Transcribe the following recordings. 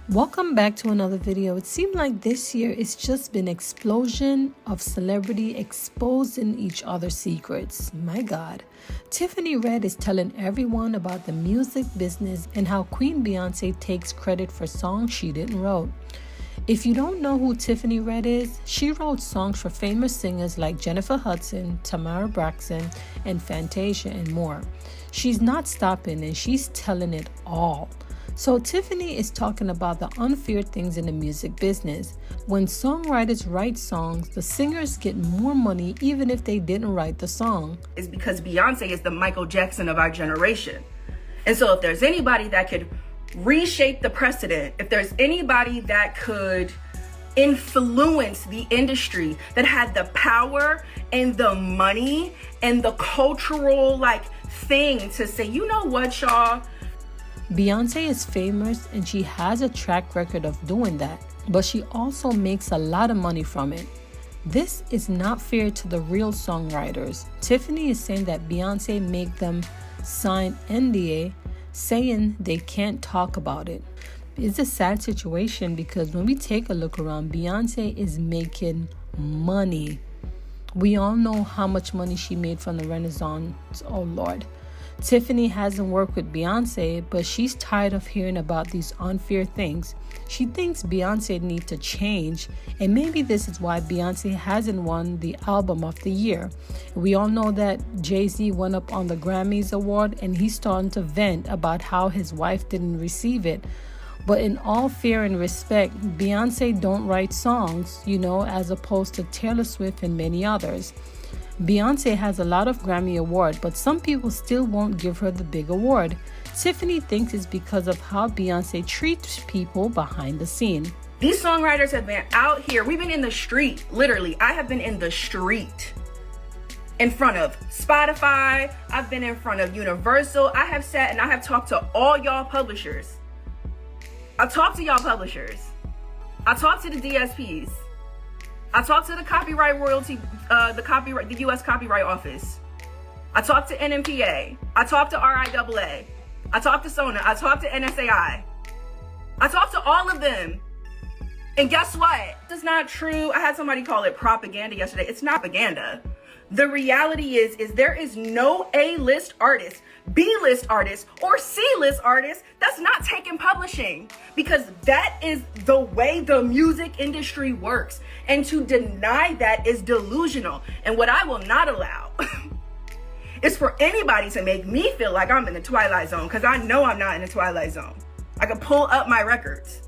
Welcome back to another video. It seemed like this year it's just been explosion of celebrity exposing each other's secrets. My God. Tiffany Red is telling everyone about the music business and how Queen Beyonce takes credit for songs she didn't write. If you don't know who Tiffany Red is, she wrote songs for famous singers like Jennifer Hudson, Tamar Braxton, and Fantasia and more. She's not stopping and she's telling it all. So Tiffany is talking about the unfair things in the music business. When songwriters write songs, the singers get more money even if they didn't write the song. Is because Beyonce is the Michael Jackson of our generation. And so if there's anybody that could reshape the precedent, if there's anybody that could influence the industry, that had the power and the money and the cultural thing to say, you know what, y'all? Beyonce is famous and she has a track record of doing that, but she also makes a lot of money from it. This is not fair to the real songwriters. Tiffany is saying that Beyonce make them sign NDA, saying they can't talk about it. It's a sad situation because when we take a look around, Beyonce is making money. We all know how much money she made from the Renaissance. Oh Lord. Tiffany hasn't worked with Beyonce, but she's tired of hearing about these unfair things. She thinks Beyonce needs to change, and maybe this is why Beyonce hasn't won the album of the year. We all know that Jay-Z went up on the Grammys award and he's starting to vent about how his wife didn't receive it. But in all fair and respect, Beyonce don't write songs, as opposed to Taylor Swift and many others. Beyonce has a lot of Grammy awards, but some people still won't give her the big award. Tiffany thinks it's because of how Beyonce treats people behind the scene. These songwriters have been out here. We've been in the street, literally. I have been in the street in front of Spotify. I've been in front of Universal. I have sat and I have talked to all y'all publishers. I talked to y'all publishers. I talked to the DSPs. I talked to the copyright royalty, the U.S. Copyright Office. I talked to NMPA. I talked to RIAA. I talked to SONA. I talked to NSAI. I talked to all of them. And guess what? It's not true. I had somebody call it propaganda yesterday. It's not propaganda. The reality is there is no A-list artist, B-list artist, or C-list artist that's not taking publishing, because that is the way the music industry works. And to deny that is delusional. And what I will not allow is for anybody to make me feel like I'm in the Twilight Zone, because I know I'm not in the Twilight Zone. I can pull up my records.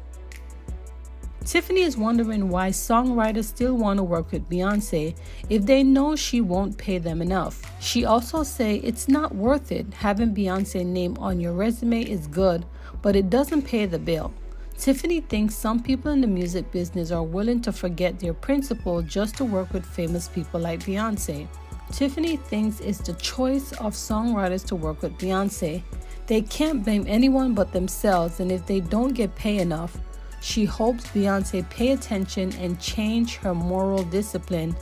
Tiffany is wondering why songwriters still want to work with Beyonce if they know she won't pay them enough. She also say it's not worth it. Having Beyonce's name on your resume is good, but it doesn't pay the bill. Tiffany thinks some people in the music business are willing to forget their principle just to work with famous people like Beyonce. Tiffany thinks it's the choice of songwriters to work with Beyonce. They can't blame anyone but themselves, and if they don't get paid enough, she hopes Beyonce pay attention and change her moral discipline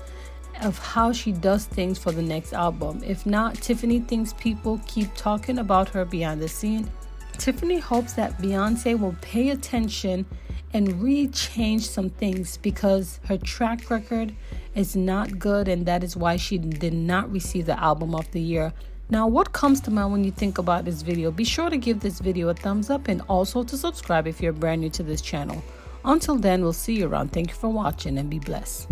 of how she does things for the next album. If not, Tiffany thinks people keep talking about her behind the scene. Tiffany hopes that Beyonce will pay attention and change some things because her track record is not good, and that is why she did not receive the album of the year. Now, what comes to mind when you think about this video? Be sure to give this video a thumbs up and also to subscribe if you're brand new to this channel. Until then, we'll see you around. Thank you for watching and be blessed.